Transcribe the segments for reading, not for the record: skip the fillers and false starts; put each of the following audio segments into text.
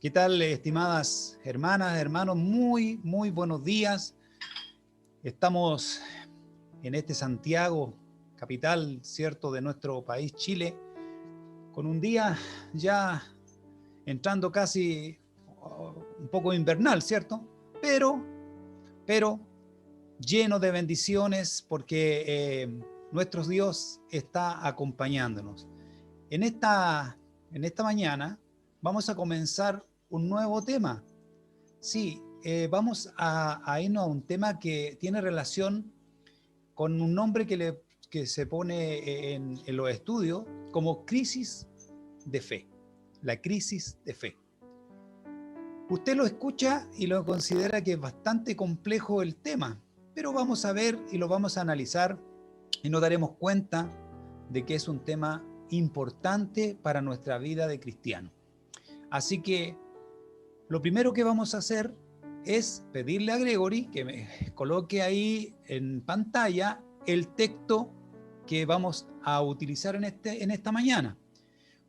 ¿Qué tal, estimadas hermanas, hermanos? Muy buenos días. Estamos en este Santiago, capital, ¿cierto?, de nuestro país, Chile, con un día ya entrando casi un poco invernal, ¿cierto? Pero lleno de bendiciones porque nuestro Dios está acompañándonos. En esta, en esta mañana vamos a comenzar un nuevo tema. Sí, vamos a irnos a un tema que tiene relación con un nombre que se pone en los estudios como crisis de fe. La crisis de fe. Usted lo escucha y lo considera que es bastante complejo el tema, pero vamos a ver y lo vamos a analizar y nos daremos cuenta de que es un tema importante para nuestra vida de cristiano. Así que lo primero que vamos a hacer es pedirle a Gregory que me coloque ahí en pantalla el texto que vamos a utilizar en esta mañana.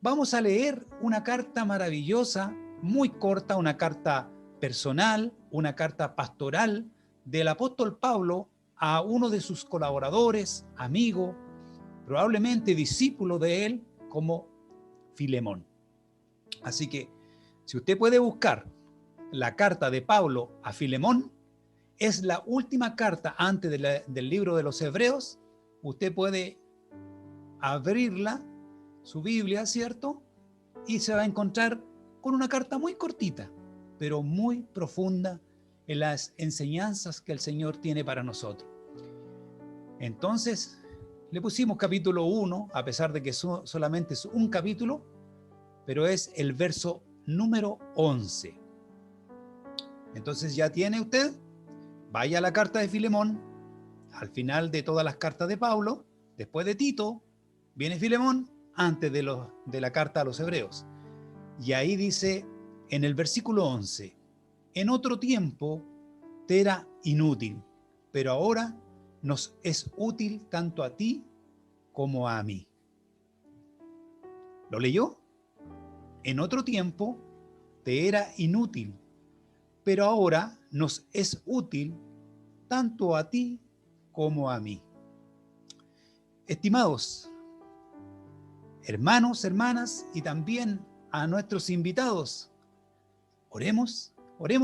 Vamos a leer una carta maravillosa, muy corta, una carta personal, una carta pastoral del apóstol Pablo a uno de sus colaboradores, amigo, probablemente discípulo de él, como Filemón. Así que, si usted puede buscar la carta de Pablo a Filemón, es la última carta antes del libro de los Hebreos. Usted puede abrirla, su Biblia, ¿cierto? Y se va a encontrar con una carta muy cortita, pero muy profunda en las enseñanzas que el Señor tiene para nosotros. Entonces, le pusimos capítulo 1, a pesar de que solamente es un capítulo, pero es el verso número 11. Entonces ya tiene usted, vaya a la carta de Filemón, al final de todas las cartas de Pablo, después de Tito, viene Filemón, antes de la carta a los Hebreos. Y ahí dice, en el versículo 11, en otro tiempo te era inútil, pero ahora nos es útil tanto a ti como a mí. ¿Lo leyó? En otro tiempo te era inútil, pero ahora nos es útil tanto a ti como a mí. Estimados hermanos, hermanas y también a nuestros invitados, oremos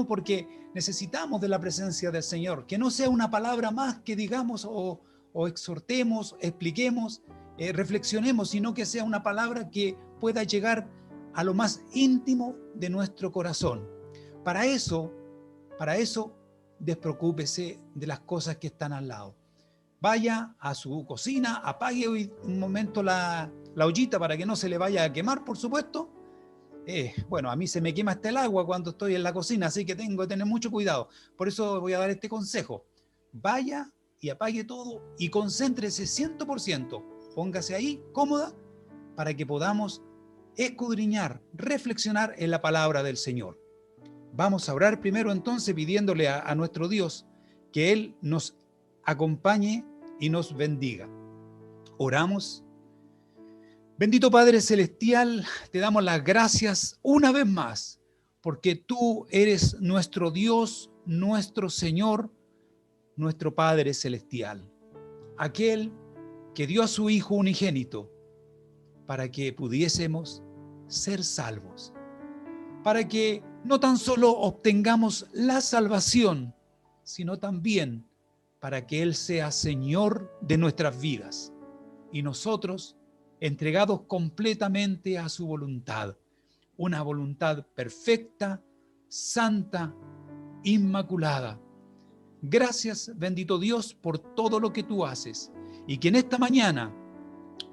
porque necesitamos de la presencia del Señor, que no sea una palabra más que digamos o exhortemos, expliquemos, reflexionemos, sino que sea una palabra que pueda llegar a lo más íntimo de nuestro corazón. Para eso, despreocúpese de las cosas que están al lado. Vaya a su cocina, apague un momento la ollita para que no se le vaya a quemar, por supuesto. Bueno, a mí se me quema hasta el agua cuando estoy en la cocina, así que tengo que tener mucho cuidado. Por eso voy a dar este consejo. Vaya y apague todo y concéntrese 100%. Póngase ahí cómoda para que podamos escudriñar, reflexionar en la palabra del Señor. Vamos a orar primero entonces pidiéndole a nuestro Dios que Él nos acompañe y nos bendiga. Oramos. Bendito Padre Celestial, te damos las gracias una vez más, porque tú eres nuestro Dios, nuestro Señor, nuestro Padre Celestial, aquel que dio a su Hijo unigénito para que pudiésemos ser salvos, para que no tan solo obtengamos la salvación, sino también para que Él sea Señor de nuestras vidas y nosotros entregados completamente a su voluntad, una voluntad perfecta, santa, inmaculada. Gracias, bendito Dios, por todo lo que tú haces y que en esta mañana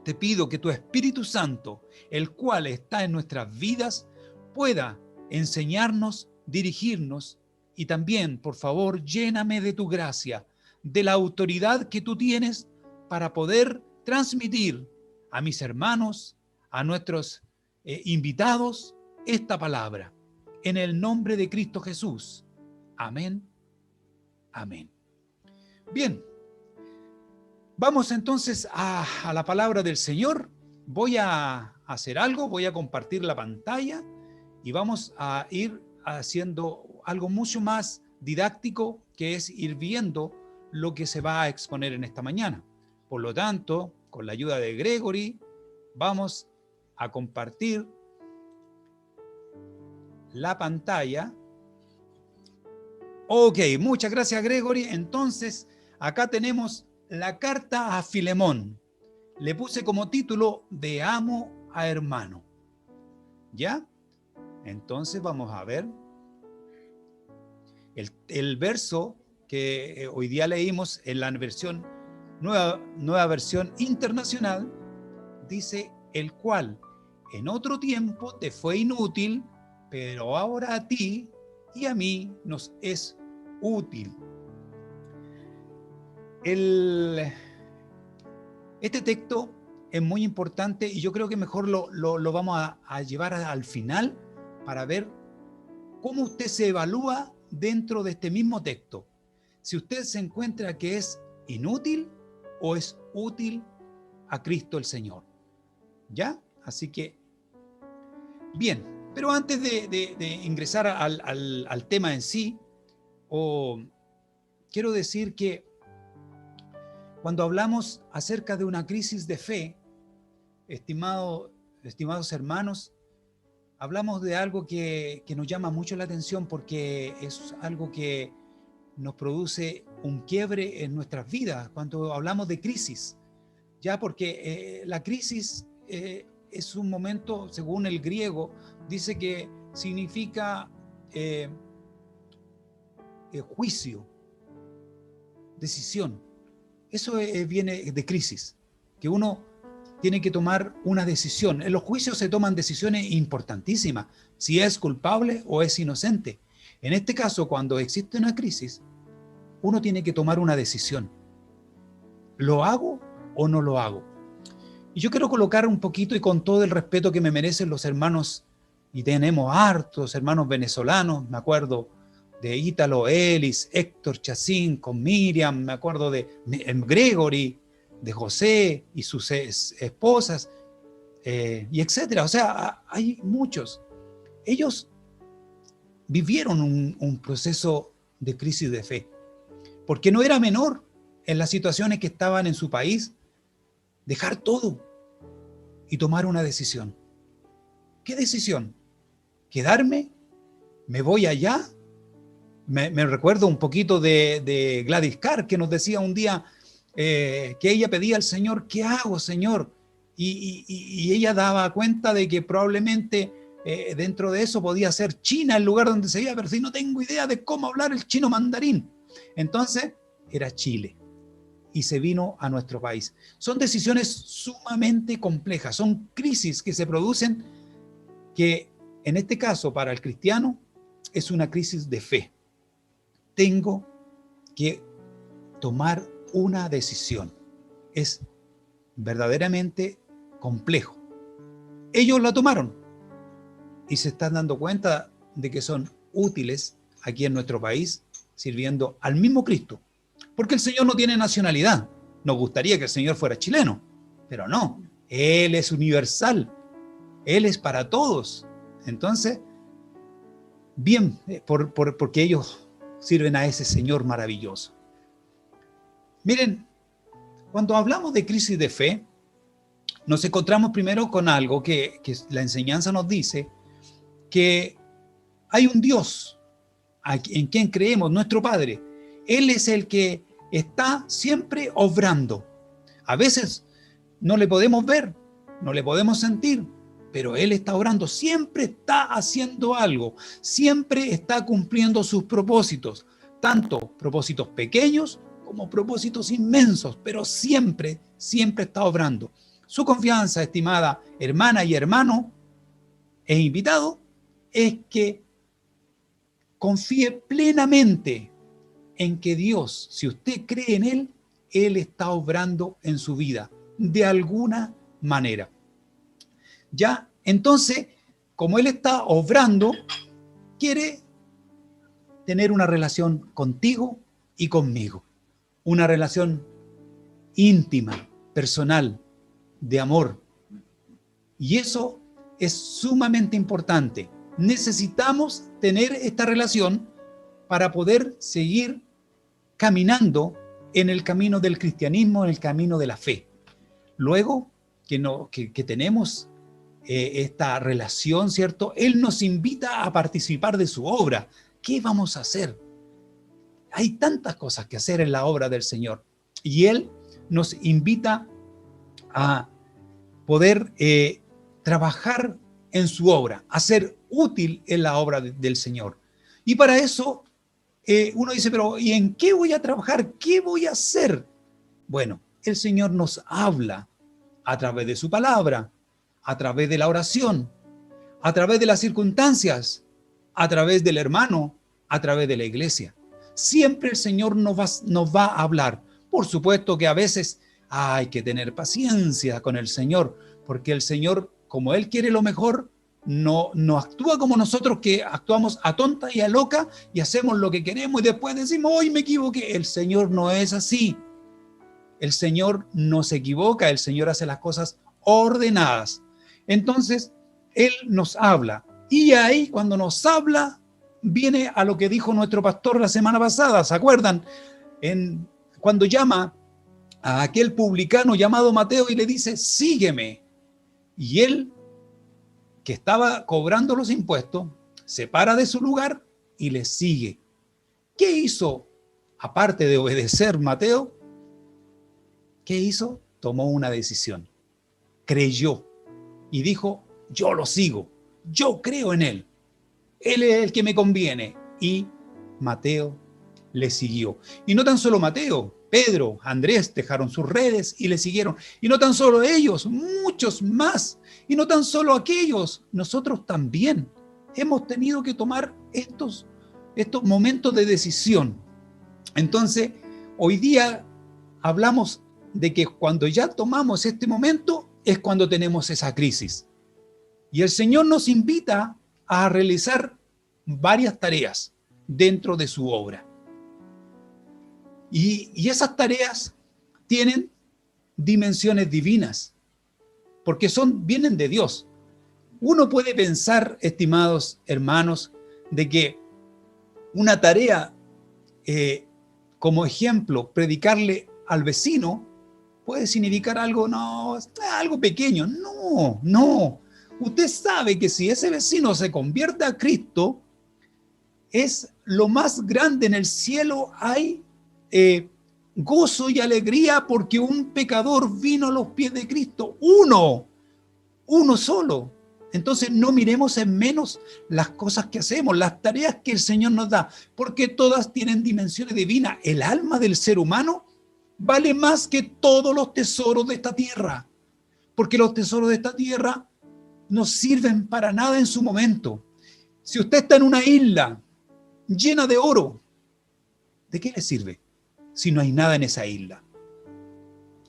te pido que tu Espíritu Santo, el cual está en nuestras vidas, pueda enseñarnos, dirigirnos y también, por favor, lléname de tu gracia, de la autoridad que tú tienes para poder transmitir a mis hermanos, a nuestros invitados, esta palabra. En el nombre de Cristo Jesús. Amén. Amén. Bien. Vamos entonces a la palabra del Señor. Voy a hacer algo, voy a compartir la pantalla y vamos a ir haciendo algo mucho más didáctico, que es ir viendo lo que se va a exponer en esta mañana. Por lo tanto, con la ayuda de Gregory, vamos a compartir la pantalla. Ok, muchas gracias, Gregory. Entonces, acá tenemos la carta a Filemón. Le puse como título de amo a hermano. ¿Ya? Entonces vamos a ver el verso que hoy día leímos en la versión nueva versión internacional. Dice: el cual en otro tiempo te fue inútil, pero ahora a ti y a mí nos es útil. Este texto es muy importante y yo creo que mejor lo vamos a llevar al final para ver cómo usted se evalúa dentro de este mismo texto. Si usted se encuentra que es inútil o es útil a Cristo el Señor. ¿Ya? Así que, bien, pero antes de ingresar al tema en sí, quiero decir que cuando hablamos acerca de una crisis de fe, estimados hermanos, hablamos de algo que nos llama mucho la atención, porque es algo que nos produce un quiebre en nuestras vidas cuando hablamos de crisis, ya, porque la crisis es un momento, según el griego, dice que significa juicio, decisión. Eso viene de crisis, que uno tiene que tomar una decisión. En los juicios se toman decisiones importantísimas, si es culpable o es inocente. En este caso, cuando existe una crisis, uno tiene que tomar una decisión. ¿Lo hago o no lo hago? Y yo quiero colocar un poquito, y con todo el respeto que me merecen los hermanos, y tenemos hartos hermanos venezolanos, me acuerdo de Ítalo Ellis, Héctor Chacín, con Miriam, me acuerdo de Gregory, de José y sus esposas, y etcétera. O sea, hay muchos. Ellos vivieron un proceso de crisis de fe, porque no era menor en las situaciones que estaban en su país dejar todo y tomar una decisión. ¿Qué decisión? ¿Quedarme? ¿Me voy allá? Me recuerdo un poquito de Gladys Carr, que nos decía un día que ella pedía al Señor: ¿qué hago, Señor? Y ella daba cuenta de que probablemente dentro de eso podía ser China el lugar donde se iba, pero si no tengo idea de cómo hablar el chino mandarín. Entonces era Chile, y se vino a nuestro país. Son decisiones sumamente complejas, son crisis que se producen, que en este caso para el cristiano es una crisis de fe. Tengo que tomar una decisión. Es verdaderamente complejo. Ellos la tomaron y se están dando cuenta de que son útiles aquí en nuestro país, sirviendo al mismo Cristo. Porque el Señor no tiene nacionalidad. Nos gustaría que el Señor fuera chileno, pero no. Él es universal. Él es para todos. Entonces, bien, porque ellos sirven a ese Señor maravilloso. Miren, cuando hablamos de crisis de fe, nos encontramos primero con algo que la enseñanza nos dice, que hay un Dios en quien creemos, nuestro Padre. Él es el que está siempre obrando. A veces no le podemos ver, no le podemos sentir, pero Él está obrando, siempre está haciendo algo, siempre está cumpliendo sus propósitos, tanto propósitos pequeños como propósitos inmensos, pero siempre está obrando. Su confianza, estimada hermana y hermano e invitado, es que confíe plenamente en que Dios, si usted cree en Él, Él está obrando en su vida, de alguna manera. Ya, entonces, como Él está obrando, quiere tener una relación contigo y conmigo. Una relación íntima, personal, de amor. Y eso es sumamente importante. necesitamos tener esta relación para poder seguir caminando en el camino del cristianismo, en el camino de la fe. Luego que tenemos esta relación, ¿cierto? Él nos invita a participar de su obra. ¿Qué vamos a hacer? Hay tantas cosas que hacer en la obra del Señor. Y Él nos invita a poder trabajar en su obra, a ser útil en la obra del Señor. Y para eso uno dice, pero ¿y en qué voy a trabajar? ¿Qué voy a hacer? Bueno, el Señor nos habla a través de su palabra, a través de la oración, a través de las circunstancias, a través del hermano, a través de la iglesia. Siempre el Señor nos va a hablar. Por supuesto que a veces hay que tener paciencia con el Señor, porque el Señor, como Él quiere lo mejor, no actúa como nosotros, que actuamos a tonta y a loca y hacemos lo que queremos y después decimos, hoy me equivoqué. El Señor no es así. El Señor no se equivoca, el Señor hace las cosas ordenadas. Entonces, Él nos habla. Y ahí, cuando nos habla, viene a lo que dijo nuestro pastor la semana pasada, ¿se acuerdan? Cuando llama a aquel publicano llamado Mateo y le dice, sígueme. Y él, que estaba cobrando los impuestos, se para de su lugar y le sigue. ¿Qué hizo? Aparte de obedecer Mateo, ¿qué hizo? Tomó una decisión. Creyó y dijo, yo lo sigo, yo creo en él. Él es el que me conviene. Y Mateo le siguió. Y no tan solo Mateo, Pedro, Andrés dejaron sus redes y le siguieron. Y no tan solo ellos, muchos más. Y no tan solo aquellos, nosotros también hemos tenido que tomar estos momentos de decisión. Entonces, hoy día hablamos de que cuando ya tomamos este momento es cuando tenemos esa crisis. Y el Señor nos invita a realizar varias tareas dentro de su obra. Y esas tareas tienen dimensiones divinas, porque vienen de Dios. Uno puede pensar, estimados hermanos, de que una tarea, como ejemplo, predicarle al vecino, puede significar algo pequeño. No. Usted sabe que si ese vecino se convierte a Cristo, es lo más grande en el cielo. Hay gozo y alegría porque un pecador vino a los pies de Cristo. Uno solo. Entonces no miremos en menos las cosas que hacemos, las tareas que el Señor nos da, porque todas tienen dimensiones divinas. El alma del ser humano vale más que todos los tesoros de esta tierra, porque los tesoros de esta tierra no sirven para nada en su momento. Si usted está en una isla llena de oro, ¿de qué le sirve si no hay nada en esa isla?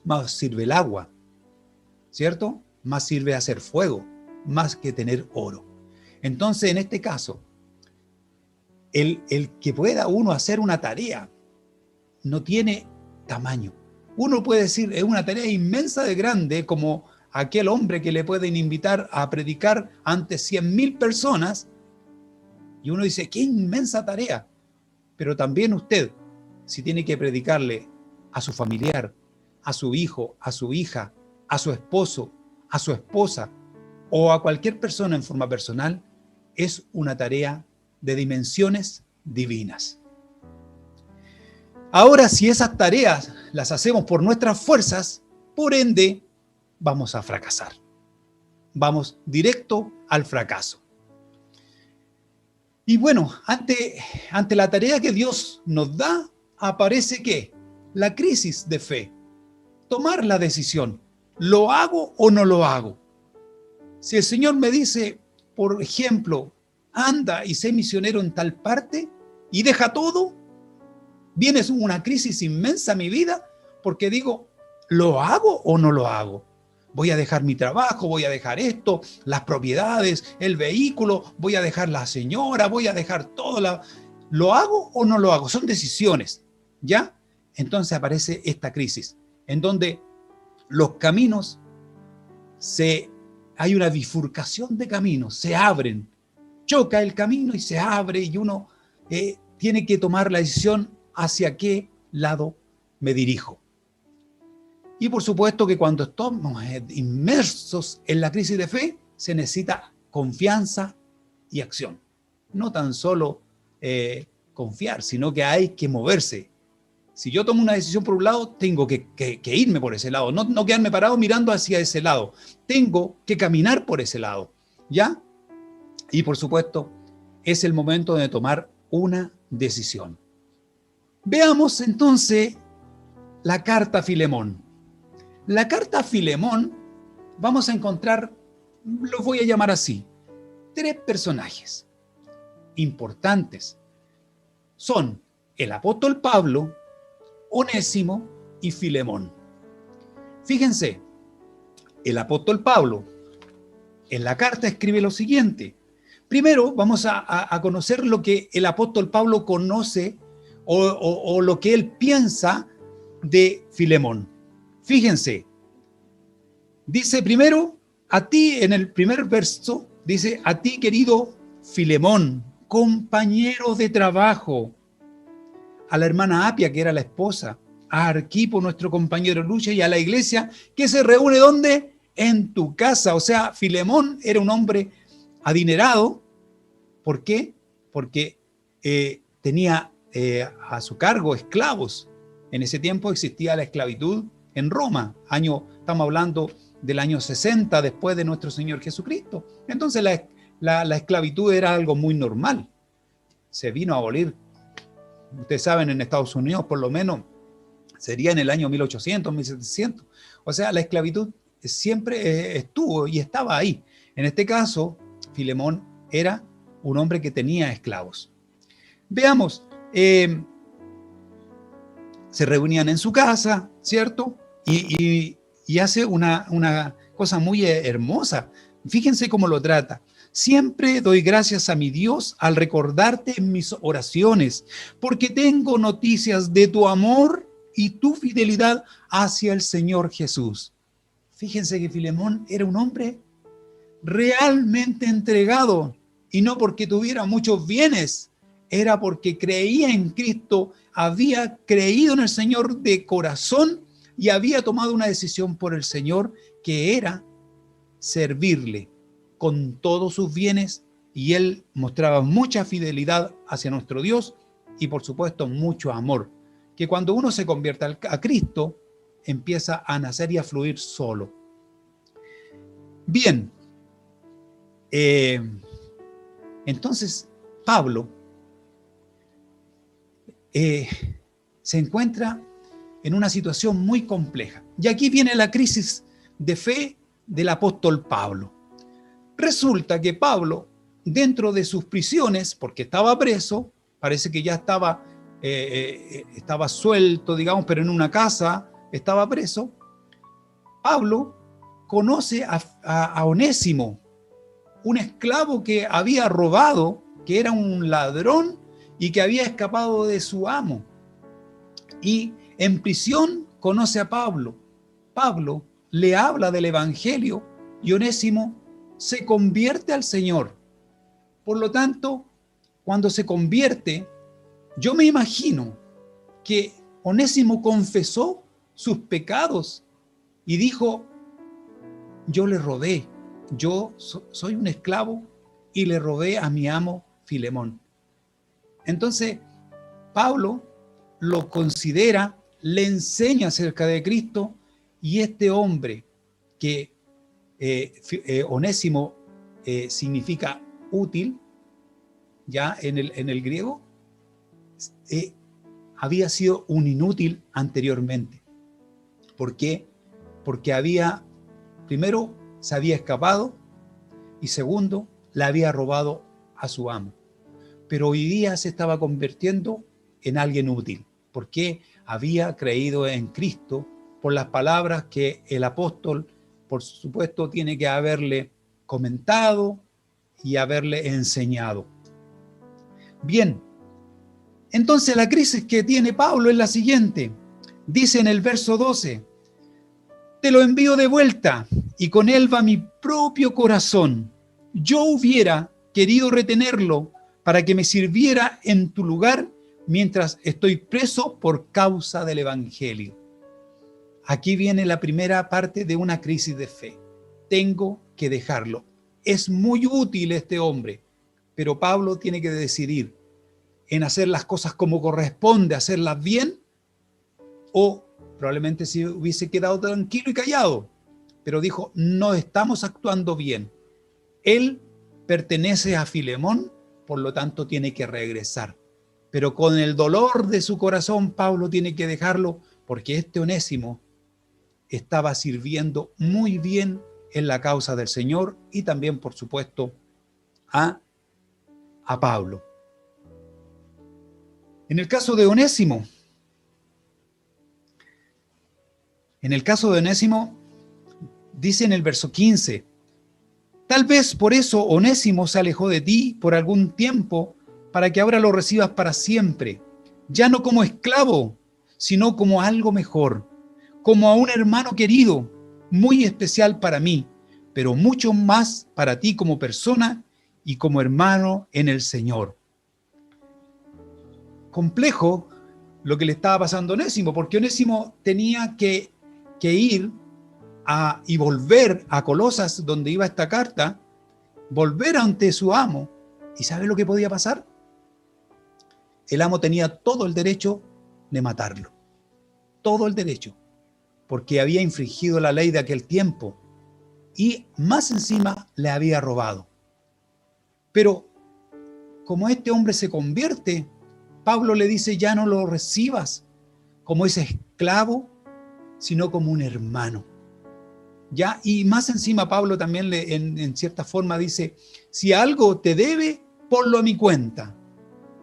Más sirve el agua, ¿cierto? Más sirve hacer fuego, más que tener oro. Entonces, en este caso, el que pueda uno hacer una tarea no tiene tamaño. Uno puede decir, es una tarea inmensa de grande, como aquel hombre que le pueden invitar a predicar ante 100.000 personas, y uno dice, qué inmensa tarea. Pero también usted, si tiene que predicarle a su familiar, a su hijo, a su hija, a su esposo, a su esposa, o a cualquier persona en forma personal, es una tarea de dimensiones divinas. Ahora, si esas tareas las hacemos por nuestras fuerzas, por ende, vamos a fracasar. Vamos directo al fracaso. Y bueno, ante la tarea que Dios nos da, aparece ¿qué? La crisis de fe. Tomar la decisión. ¿Lo hago o no lo hago? Si el Señor me dice, por ejemplo, anda y sé misionero en tal parte y deja todo, viene una crisis inmensa a mi vida porque digo, ¿lo hago o no lo hago? Voy a dejar mi trabajo, voy a dejar esto, las propiedades, el vehículo, voy a dejar la señora, voy a dejar todo. ¿Lo hago o no lo hago? Son decisiones, ¿ya? Entonces aparece esta crisis, en donde los caminos hay una bifurcación de caminos, se abren. choca el camino y se abre y uno tiene que tomar la decisión hacia qué lado me dirijo. Y por supuesto que cuando estamos inmersos en la crisis de fe, se necesita confianza y acción. No tan solo confiar, sino que hay que moverse. Si yo tomo una decisión por un lado, tengo que irme por ese lado, no quedarme parado mirando hacia ese lado. Tengo que caminar por ese lado, ¿ya? Y por supuesto, es el momento de tomar una decisión. Veamos entonces la carta a Filemón. La carta a Filemón vamos a encontrar, los voy a llamar así, 3 personajes importantes. Son el apóstol Pablo, Onésimo y Filemón. Fíjense, el apóstol Pablo en la carta escribe lo siguiente. Primero vamos a conocer lo que el apóstol Pablo conoce o lo que él piensa de Filemón. Fíjense, dice primero, a ti en el primer verso, dice, a ti querido Filemón, compañero de trabajo, a la hermana Apia, que era la esposa, a Arquipo, nuestro compañero de lucha, y a la iglesia que se reúne, ¿dónde? En tu casa. O sea, Filemón era un hombre adinerado. ¿Por qué? Porque tenía a su cargo esclavos. En ese tiempo existía la esclavitud en Roma. Estamos hablando del año 60 después de nuestro Señor Jesucristo. Entonces la esclavitud era algo muy normal. Se vino a abolir. Ustedes saben, en Estados Unidos por lo menos sería en el año 1800, 1700. O sea, la esclavitud siempre estuvo y estaba ahí. En este caso, Filemón era un hombre que tenía esclavos. Veamos, se reunían en su casa, ¿cierto? Y hace una cosa muy hermosa. Fíjense cómo lo trata. Siempre doy gracias a mi Dios al recordarte en mis oraciones, porque tengo noticias de tu amor y tu fidelidad hacia el Señor Jesús. Fíjense que Filemón era un hombre realmente entregado, y no porque tuviera muchos bienes, era porque creía en Cristo, había creído en el Señor de corazón y había tomado una decisión por el Señor, que era servirle con todos sus bienes, y él mostraba mucha fidelidad hacia nuestro Dios y por supuesto mucho amor, que cuando uno se convierte a Cristo empieza a nacer y a fluir solo. Bien, entonces Pablo se encuentra en una situación muy compleja, y aquí viene la crisis de fe del apóstol Pablo. Resulta que Pablo, dentro de sus prisiones, porque estaba preso, parece que ya estaba suelto, digamos, pero en una casa estaba preso. Pablo conoce a Onésimo, un esclavo que había robado, que era un ladrón y que había escapado de su amo. Y en prisión conoce a Pablo. Pablo le habla del evangelio y Onésimo se convierte al Señor. Por lo tanto, cuando se convierte, yo me imagino que Onésimo confesó sus pecados y dijo: yo le robé, yo soy un esclavo y le robé a mi amo Filemón. Entonces, Pablo lo considera, le enseña acerca de Cristo, y este hombre que Onésimo significa útil, ya en el griego, había sido un inútil anteriormente. ¿Por qué? Porque primero, se había escapado, y segundo, le había robado a su amo. Pero hoy día se estaba convirtiendo en alguien útil, porque había creído en Cristo por las palabras que el apóstol, por supuesto, tiene que haberle comentado y haberle enseñado. Bien, entonces la crisis que tiene Pablo es la siguiente. Dice en el verso 12: te lo envío de vuelta, y con él va mi propio corazón. Yo hubiera querido retenerlo para que me sirviera en tu lugar mientras estoy preso por causa del Evangelio. Aquí viene la primera parte de una crisis de fe. Tengo que dejarlo. Es muy útil este hombre, pero Pablo tiene que decidir en hacer las cosas como corresponde, hacerlas bien, o probablemente si hubiese quedado tranquilo y callado, pero dijo, no estamos actuando bien. Él pertenece a Filemón, por lo tanto tiene que regresar. Pero con el dolor de su corazón, Pablo tiene que dejarlo, porque este Onésimo estaba sirviendo muy bien en la causa del Señor y también, por supuesto, a Pablo. En el caso de Onésimo, dice en el verso 15, tal vez por eso Onésimo se alejó de ti por algún tiempo, para que ahora lo recibas para siempre, ya no como esclavo, sino como algo mejor, como a un hermano querido, muy especial para mí, pero mucho más para ti como persona y como hermano en el Señor. Complejo lo que le estaba pasando a Onésimo, porque Onésimo tenía que ir y volver a Colosas, donde iba esta carta, volver ante su amo. ¿Y sabe lo que podía pasar? El amo tenía todo el derecho de matarlo. Todo el derecho. Porque había infringido la ley de aquel tiempo. Y más encima le había robado. Pero como este hombre se convierte, Pablo le dice, ya no lo recibas como ese esclavo, sino como un hermano. ¿Ya? Y más encima Pablo también en cierta forma dice, si algo te debe, ponlo a mi cuenta.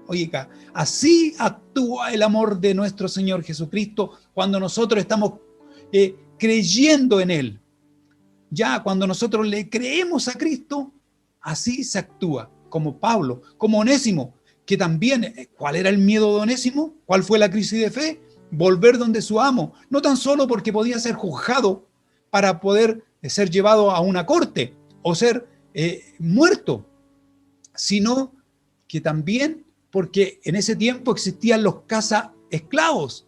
Oye, así actúa el amor de nuestro Señor Jesucristo cuando nosotros estamos creyendo en Él. Ya cuando nosotros le creemos a Cristo, así se actúa, como Pablo, como Onésimo, que también, ¿cuál era el miedo de Onésimo? ¿Cuál fue la crisis de fe? Volver donde su amo, no tan solo porque podía ser juzgado para poder ser llevado a una corte o ser muerto, sino que también porque en ese tiempo existían los cazaesclavos.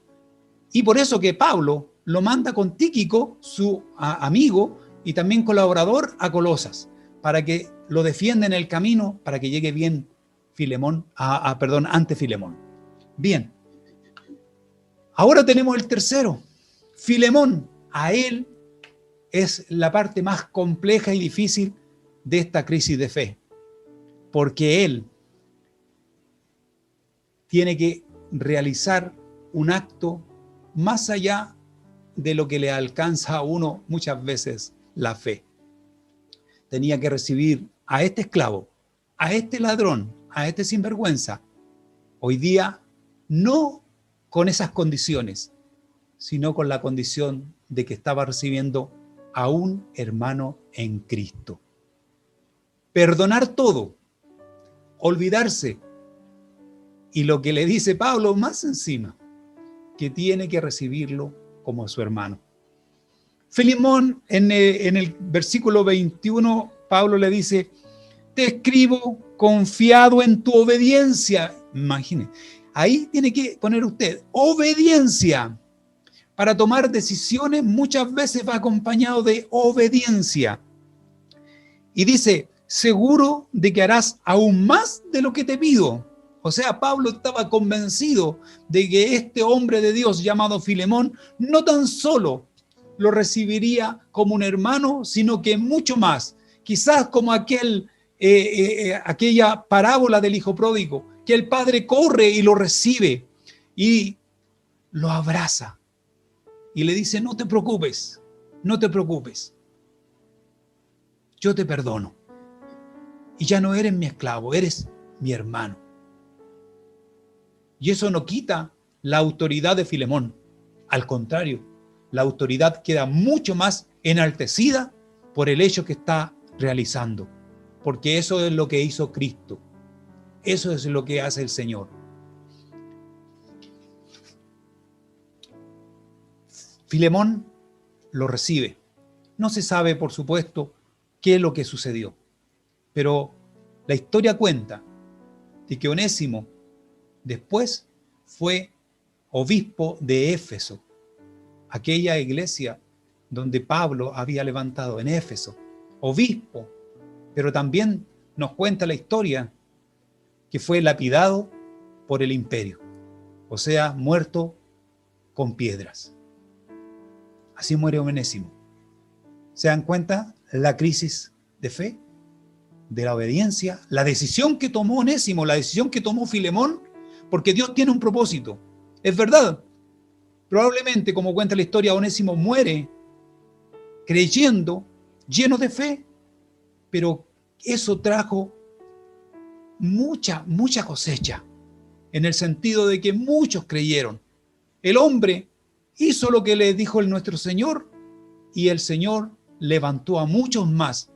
Y por eso que Pablo lo manda con Tíquico, su amigo y también colaborador, a Colosas, para que lo defienda en el camino, para que llegue bien ante Filemón. Bien. Ahora tenemos el tercero, Filemón. A él es la parte más compleja y difícil de esta crisis de fe, porque él tiene que realizar un acto más allá de lo que le alcanza a uno muchas veces la fe. Tenía que recibir a este esclavo, a este ladrón, a este sinvergüenza, hoy día no con esas condiciones, sino con la condición de que estaba recibiendo a un hermano en Cristo. Perdonar todo, olvidarse, y lo que le dice Pablo más encima, que tiene que recibirlo como su hermano. Filemón, en el versículo 21, Pablo le dice, te escribo confiado en tu obediencia. Imagine, ahí tiene que poner usted, obediencia. Para tomar decisiones muchas veces va acompañado de obediencia. Y dice, seguro de que harás aún más de lo que te pido. O sea, Pablo estaba convencido de que este hombre de Dios llamado Filemón no tan solo lo recibiría como un hermano, sino que mucho más. Quizás como aquella parábola del hijo pródigo, que el padre corre y lo recibe y lo abraza. Y le dice, no te preocupes, no te preocupes. Yo te perdono. Y ya no eres mi esclavo, eres mi hermano. Y eso no quita la autoridad de Filemón. Al contrario, la autoridad queda mucho más enaltecida por el hecho que está realizando. Porque eso es lo que hizo Cristo. Eso es lo que hace el Señor. Filemón lo recibe. No se sabe, por supuesto, qué es lo que sucedió. Pero La historia cuenta de que Onésimo después fue obispo de Éfeso, aquella iglesia donde Pablo había levantado en Éfeso, obispo, pero también nos cuenta la historia que fue lapidado por el imperio, o sea, muerto con piedras. Así muere Onésimo. ¿Se dan cuenta la crisis de fe, de la obediencia, la decisión que tomó Onésimo, la decisión que tomó Filemón? Porque Dios tiene un propósito. Es verdad, probablemente, como cuenta la historia, Onésimo muere creyendo, lleno de fe, pero eso trajo mucha cosecha, en el sentido de que muchos creyeron. El hombre hizo lo que le dijo nuestro Señor, y el Señor levantó a muchos más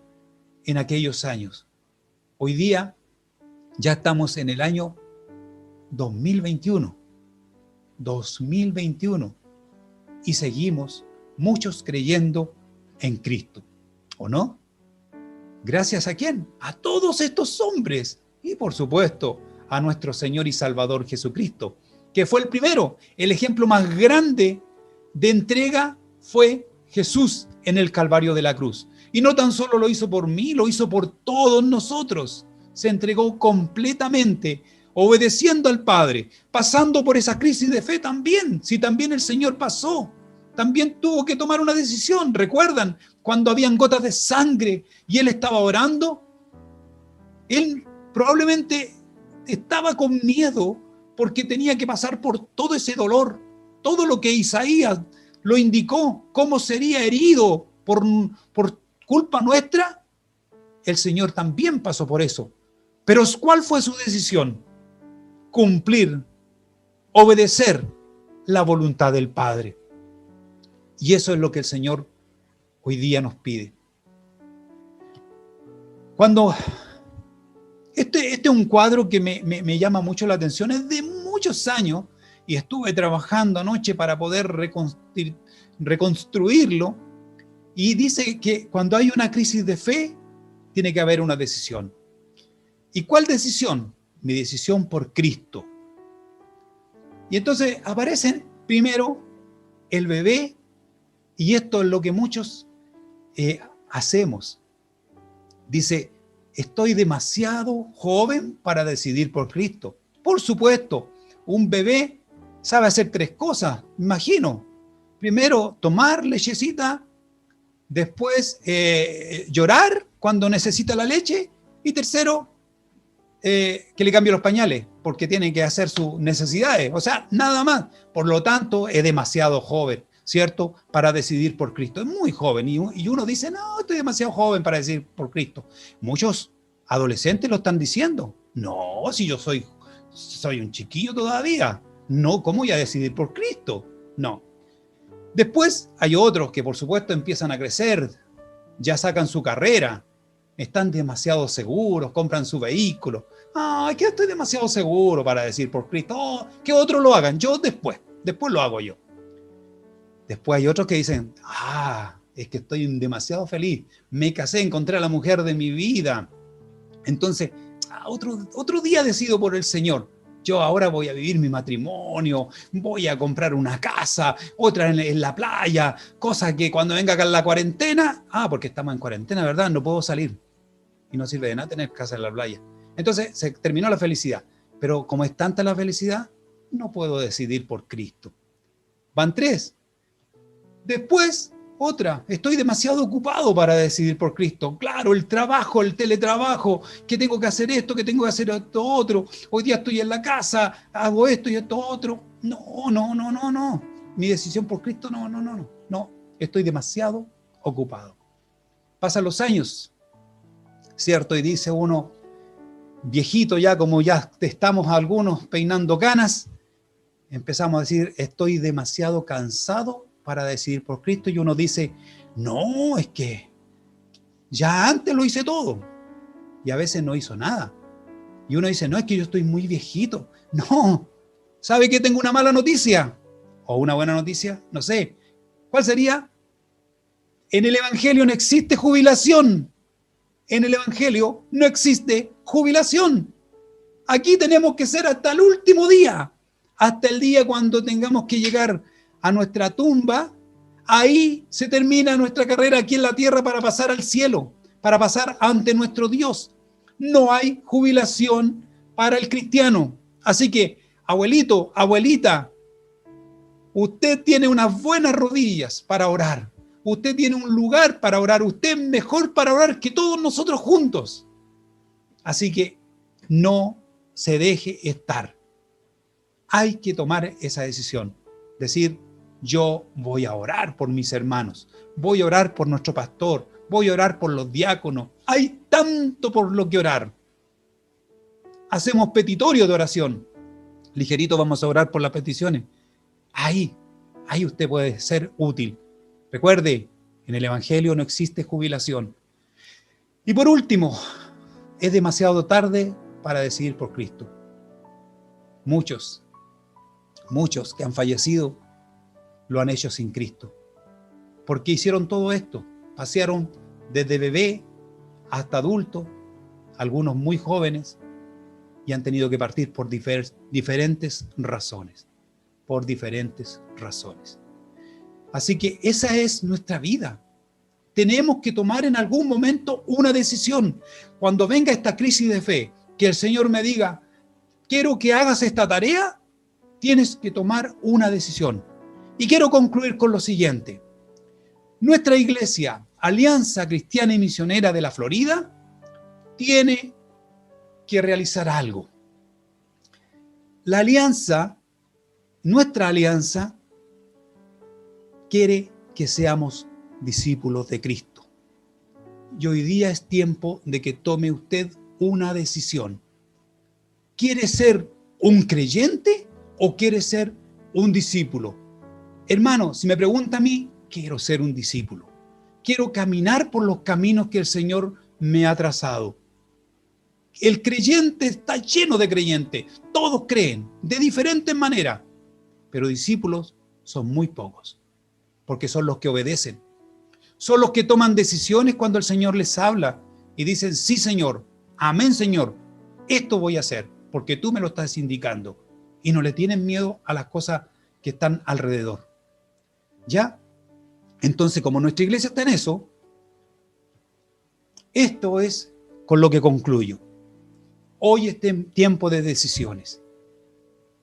en aquellos años. Hoy día ya estamos en el año 2021, y seguimos muchos creyendo en Cristo, ¿o no? ¿Gracias a quién? A todos estos hombres, y por supuesto a nuestro Señor y Salvador Jesucristo, que fue el primero. El ejemplo más grande de entrega fue Jesús en el Calvario de la cruz. Y no tan solo lo hizo por mí, lo hizo por todos nosotros. Se entregó completamente, obedeciendo al Padre, pasando por esa crisis de fe también. Si también el Señor pasó, también tuvo que tomar una decisión. ¿Recuerdan cuando habían gotas de sangre y Él estaba orando? Él probablemente estaba con miedo porque tenía que pasar por todo ese dolor, todo lo que Isaías lo indicó, cómo sería herido por culpa nuestra. El Señor también pasó por eso. Pero ¿cuál fue su decisión? Cumplir, obedecer la voluntad del Padre. Y eso es lo que el Señor hoy día nos pide. Cuando este es un cuadro que me llama mucho la atención, es de muchos años, y estuve trabajando anoche para poder reconstruirlo, y dice que cuando hay una crisis de fe, tiene que haber una decisión. ¿Y cuál decisión? Mi decisión por Cristo. Y entonces aparecen primero el bebé, y esto es lo que muchos hacemos. Dice, estoy demasiado joven para decidir por Cristo. Por supuesto, un bebé sabe hacer tres cosas, me imagino. Primero, tomar lechecita, después llorar cuando necesita la leche, y tercero, que le cambie los pañales, porque tiene que hacer sus necesidades. O sea, nada más. Por lo tanto, es demasiado joven, ¿cierto? Para decidir por Cristo. Es muy joven. Y uno dice, no, estoy demasiado joven para decidir por Cristo. Muchos adolescentes lo están diciendo. No, si yo soy un chiquillo todavía. No, ¿cómo voy a decidir por Cristo? No. Después hay otros que, por supuesto, empiezan a crecer, ya sacan su carrera, están demasiado seguros, compran su vehículo. Ay, que estoy demasiado seguro para decir por Cristo. Oh, que otros lo hagan, yo después lo hago yo. Después hay otros que dicen, es que estoy demasiado feliz, me casé, encontré a la mujer de mi vida. Entonces, otro día decido por el Señor. Yo ahora voy a vivir mi matrimonio, voy a comprar una casa, otra en la playa, cosa que cuando venga acá la cuarentena, porque estamos en cuarentena, ¿verdad? No puedo salir. Y no sirve de nada tener casa en la playa. Entonces se terminó la felicidad. Pero como es tanta la felicidad, no puedo decidir por Cristo. Van tres. Después, otra. Estoy demasiado ocupado para decidir por Cristo. Claro, el trabajo, el teletrabajo, que tengo que hacer esto, que tengo que hacer esto otro. Hoy día estoy en la casa, hago esto y esto otro. No. Mi decisión por Cristo, no. Estoy demasiado ocupado. Pasan los años, ¿cierto? Y dice uno, viejito ya, como ya estamos algunos peinando canas, empezamos a decir, estoy demasiado cansado para decidir por Cristo. Y uno dice, no, es que ya antes lo hice todo. Y a veces no hizo nada. Y uno dice, no, es que yo estoy muy viejito. No, ¿sabe que tengo una mala noticia? ¿O una buena noticia? No sé. ¿Cuál sería? En el Evangelio no existe jubilación. En el Evangelio no existe jubilación. Aquí tenemos que ser hasta el último día, hasta el día cuando tengamos que llegar a nuestra tumba. Ahí se termina nuestra carrera aquí en la tierra para pasar al cielo, para pasar ante nuestro Dios. No hay jubilación para el cristiano. Así que, abuelito, abuelita, usted tiene unas buenas rodillas para orar. Usted tiene un lugar para orar. Usted es mejor para orar que todos nosotros juntos. Así que no se deje estar. Hay que tomar esa decisión. Decir, yo voy a orar por mis hermanos. Voy a orar por nuestro pastor. Voy a orar por los diáconos. Hay tanto por lo que orar. Hacemos petitorio de oración. Ligerito vamos a orar por las peticiones. Ahí usted puede ser útil. Recuerde, en el Evangelio no existe jubilación. Y por último, es demasiado tarde para decidir por Cristo. Muchos que han fallecido lo han hecho sin Cristo. Porque hicieron todo esto. Pasearon desde bebé hasta adulto, algunos muy jóvenes, y han tenido que partir por diferentes razones. Por diferentes razones. Así que esa es nuestra vida. Tenemos que tomar en algún momento una decisión. Cuando venga esta crisis de fe, que el Señor me diga, quiero que hagas esta tarea, tienes que tomar una decisión. Y quiero concluir con lo siguiente. Nuestra iglesia, Alianza Cristiana y Misionera de la Florida, tiene que realizar algo. La alianza, nuestra alianza, quiere que seamos discípulos de Cristo. Y hoy día es tiempo de que tome usted una decisión. ¿Quiere ser un creyente o quiere ser un discípulo? Hermano, si me pregunta a mí, quiero ser un discípulo. Quiero caminar por los caminos que el Señor me ha trazado. El creyente está lleno de creyentes. Todos creen de diferentes maneras. Pero discípulos son muy pocos. Porque son los que obedecen. Son los que toman decisiones cuando el Señor les habla. Y dicen, sí Señor, amén Señor, esto voy a hacer. Porque tú me lo estás indicando. Y no le tienen miedo a las cosas que están alrededor. ¿Ya? Entonces, como nuestra iglesia está en eso, esto es con lo que concluyo. Hoy es tiempo de decisiones.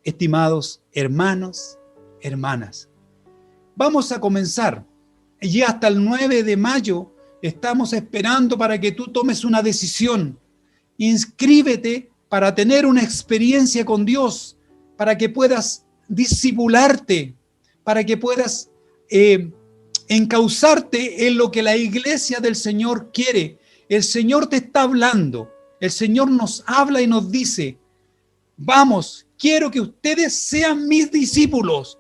Estimados hermanos, hermanas, vamos a comenzar. Y hasta el 9 de mayo estamos esperando para que tú tomes una decisión. Inscríbete para tener una experiencia con Dios, para que puedas discipularte, para que puedas encauzarte en lo que la iglesia del Señor quiere. El Señor te está hablando. El Señor nos habla y nos dice, vamos, quiero que ustedes sean mis discípulos.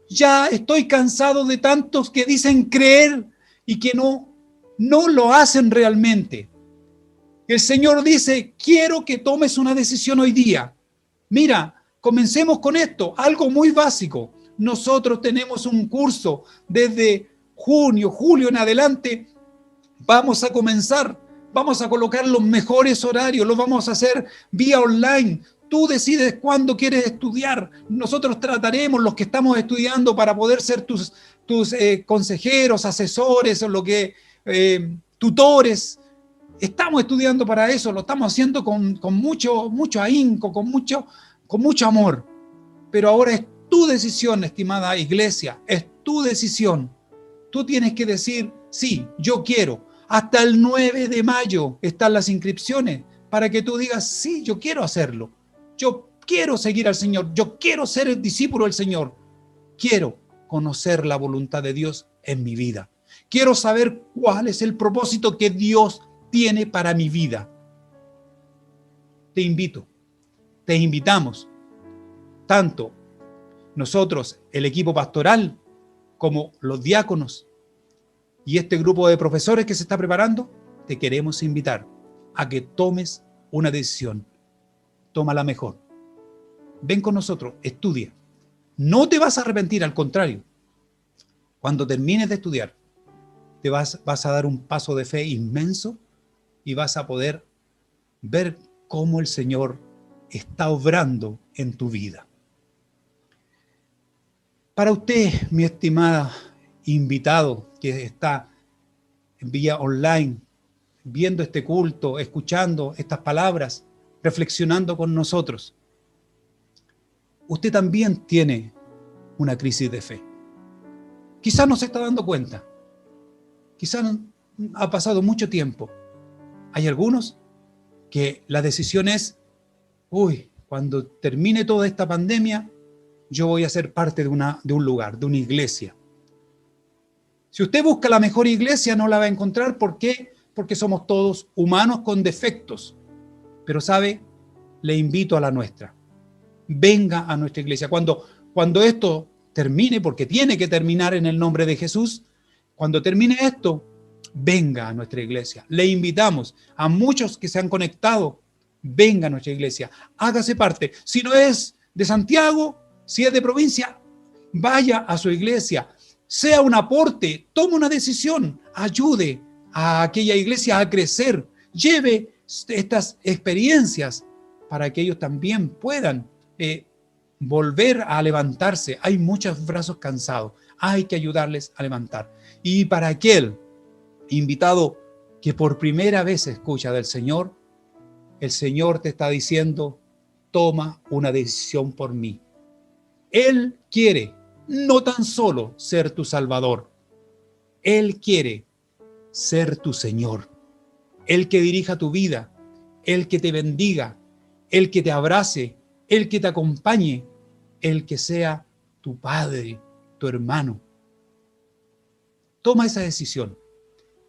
Ya estoy cansado de tantos que dicen creer y que no lo hacen realmente. El Señor dice, quiero que tomes una decisión hoy día. Mira, comencemos con esto, algo muy básico. Nosotros tenemos un curso desde junio, julio en adelante. Vamos a comenzar, vamos a colocar los mejores horarios, los vamos a hacer vía online. Tú decides cuándo quieres estudiar. Nosotros trataremos, los que estamos estudiando, para poder ser tus consejeros, asesores, o tutores. Estamos estudiando para eso, lo estamos haciendo con mucho ahínco, con mucho amor. Pero ahora es tu decisión, estimada iglesia, es tu decisión. Tú tienes que decir, sí, yo quiero. Hasta el 9 de mayo están las inscripciones para que tú digas, sí, yo quiero hacerlo. Yo quiero seguir al Señor. Yo quiero ser el discípulo del Señor. Quiero conocer la voluntad de Dios en mi vida. Quiero saber cuál es el propósito que Dios tiene para mi vida. Te invitamos, tanto nosotros, el equipo pastoral, como los diáconos y este grupo de profesores que se está preparando, te queremos invitar a que tomes una decisión. Tómala mejor. Ven con nosotros, estudia. No te vas a arrepentir, al contrario. Cuando termines de estudiar, vas a dar un paso de fe inmenso y vas a poder ver cómo el Señor está obrando en tu vida. Para usted, mi estimada invitado que está en vía online, viendo este culto, escuchando estas palabras, reflexionando con nosotros, usted también tiene una crisis de fe. Quizás no se está dando cuenta. Quizás ha pasado mucho tiempo. Hay algunos que la decisión es, cuando termine toda esta pandemia, yo voy a ser parte de un lugar, de una iglesia. Si usted busca la mejor iglesia, no la va a encontrar. ¿Por qué? Porque somos todos humanos con defectos. Pero ¿sabe? Le invito a la nuestra. Venga a nuestra iglesia. Cuando esto termine, porque tiene que terminar en el nombre de Jesús, cuando termine esto, venga a nuestra iglesia. Le invitamos a muchos que se han conectado, venga a nuestra iglesia, hágase parte. Si no es de Santiago, si es de provincia, vaya a su iglesia, sea un aporte, tome una decisión, ayude a aquella iglesia a crecer, lleve estas experiencias para que ellos también puedan volver a levantarse. Hay muchos brazos cansados, hay que ayudarles a levantar. Y para aquel invitado que por primera vez escucha del Señor, el Señor te está diciendo, toma una decisión por mí. Él quiere no tan solo ser tu Salvador, Él quiere ser tu Señor, el que dirija tu vida, el que te bendiga, el que te abrace, el que te acompañe, el que sea tu Padre, tu hermano. Toma esa decisión.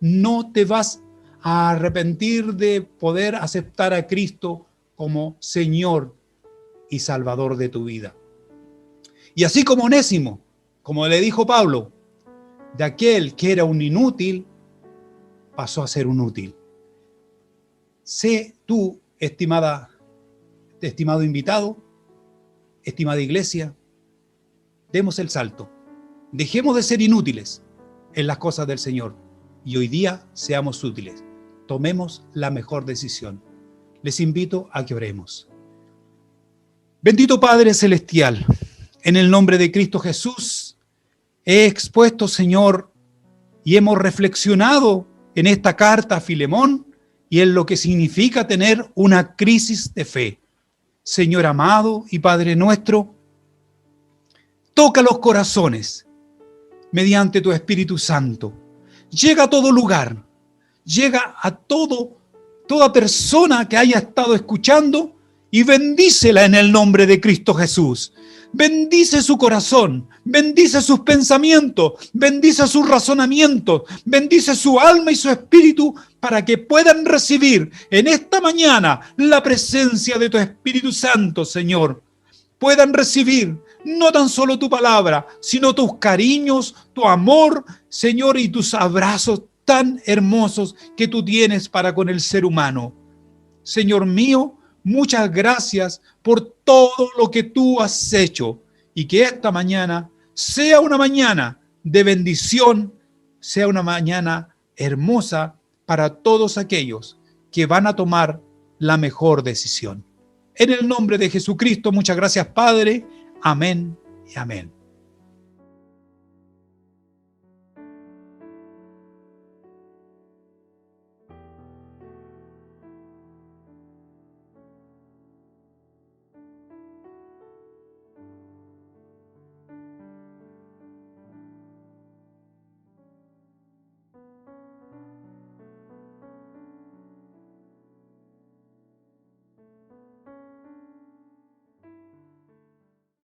No te vas a arrepentir de poder aceptar a Cristo como Señor y Salvador de tu vida. Y así como Onésimo, como le dijo Pablo, de aquel que era un inútil, pasó a ser un útil. Sé tú, estimado invitado, estimada iglesia, demos el salto. Dejemos de ser inútiles en las cosas del Señor y hoy día seamos útiles. Tomemos la mejor decisión. Les invito a que oremos. Bendito Padre Celestial, en el nombre de Cristo Jesús, he expuesto, Señor, y hemos reflexionado en esta carta a Filemón y en lo que significa tener una crisis de fe. Señor amado y Padre nuestro, toca los corazones mediante tu Espíritu Santo. Llega a todo lugar, llega a toda persona que haya estado escuchando y bendícela en el nombre de Cristo Jesús. Bendice su corazón, bendice sus pensamientos, bendice sus razonamientos, bendice su alma y su espíritu para que puedan recibir en esta mañana la presencia de tu Espíritu Santo, Señor. Puedan recibir no tan solo tu palabra, sino tus cariños, tu amor, Señor, y tus abrazos tan hermosos que tú tienes para con el ser humano. Señor mío, muchas gracias por todo lo que tú has hecho y que esta mañana sea una mañana de bendición, sea una mañana hermosa para todos aquellos que van a tomar la mejor decisión. En el nombre de Jesucristo, muchas gracias, Padre. Amén y amén.